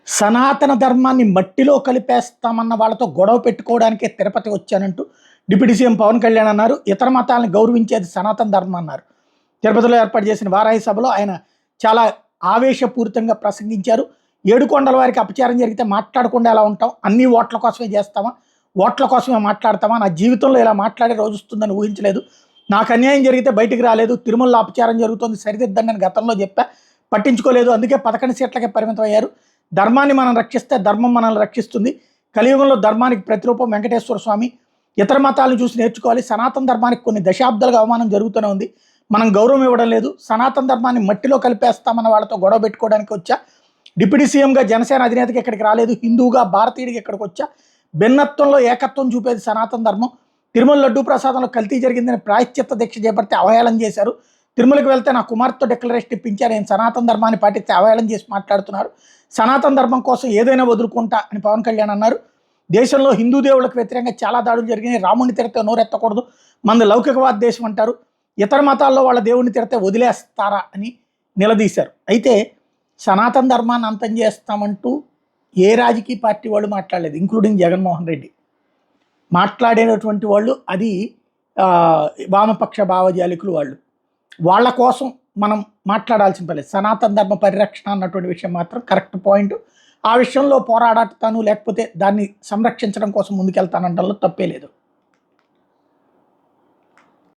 సనాతన ధర్మాన్ని మట్టిలో కలిపేస్తామన్న వాళ్ళతో గొడవ పెట్టుకోవడానికే తిరుపతి వచ్చానంటూ డిప్యూటీ సీఎం పవన్ కళ్యాణ్ అన్నారు. ఇతర మతాలను గౌరవించేది సనాతన ధర్మం అన్నారు. తిరుపతిలో ఏర్పాటు చేసిన వారాహి సభలో ఆయన చాలా ఆవేశపూరితంగా ప్రసంగించారు. ఏడుకొండల వారికి అపచారం జరిగితే మాట్లాడకుండా ఎలా ఉంటాం, అన్ని ఓట్ల కోసమే చేస్తామా, ఓట్ల కోసమే మాట్లాడతామా, నా జీవితంలో ఇలా మాట్లాడే రోజు వస్తుందని ఊహించలేదు, నాకు అన్యాయం జరిగితే బయటికి రాలేదు, తిరుమలలో అపచారం జరుగుతుంది సరిదిద్దండి అని గతంలో చెప్పా, పట్టించుకోలేదు, అందుకే 11 సీట్లకే పరిమితం అయ్యారు. ధర్మాన్ని మనం రక్షిస్తే ధర్మం మనల్ని రక్షిస్తుంది. కలియుగంలో ధర్మానికి ప్రతిరూపం వెంకటేశ్వర స్వామి. ఇతర మతాలను చూసి నేర్చుకోవాలి. సనాతన ధర్మానికి కొన్ని దశాబ్దాలుగా అవమానం జరుగుతూనే ఉంది, మనం గౌరవం ఇవ్వడం లేదు. సనాతన ధర్మాన్ని మట్టిలో కలిపేస్తామన్న వాళ్ళతో గొడవ పెట్టుకోవడానికి వచ్చా. డిప్యూటీ సీఎంగా జనసేన అధినేతకి ఇక్కడికి రాలేదు, హిందువుగా భారతీయుడికి ఇక్కడికి వచ్చా. భిన్నత్వంలో ఏకత్వం చూపేది సనాతన ధర్మం. తిరుమల లడ్డూ ప్రసాదంలో కల్తీ జరిగిందని ప్రాయశ్చిత్త దీక్ష చేపడితే అవహేళన చేశారు. తిరుమలకి వెళ్తే నా కుమార్తెతో డిక్లరేషన్ ఇప్పించారు, నేను సనాతన ధర్మాన్ని పాటిస్తే అవహేళన చేసి మాట్లాడుతున్నారు. సనాతన ధర్మం కోసం ఏదైనా వదులుకుంటా అని పవన్ కళ్యాణ్ అన్నారు. దేశంలో హిందూ దేవుళ్ళకు వ్యతిరేకంగా చాలా దాడులు జరిగినాయి, రాముడిని తిడితే నోరెత్తకూడదు, మనది లౌకికవాద దేశం అంటారు, ఇతర మతాల్లో వాళ్ళ దేవుడిని తిడితే వదిలేస్తారా అని నిలదీశారు. అయితే సనాతన ధర్మాన్ని అంతం చేస్తామంటూ ఏ రాజకీయ పార్టీ వాళ్ళు మాట్లాడలేదు, ఇంక్లూడింగ్ జగన్మోహన్ రెడ్డి. మాట్లాడేటటువంటి వాళ్ళు అది వామపక్ష భావజాలికులు వాళ్ళు. వాళ్ళ కోసం మనం మాట్లాడాల్సిన పని. సనాతన ధర్మ పరిరక్షణ అన్నటువంటి విషయం మాత్రం కరెక్ట్ పాయింట్. ఆ విషయంలో పోరాడతాను, లేకపోతే దాన్ని సంరక్షించడం కోసం ముందుకెళ్తానంటలో తప్పే లేదు.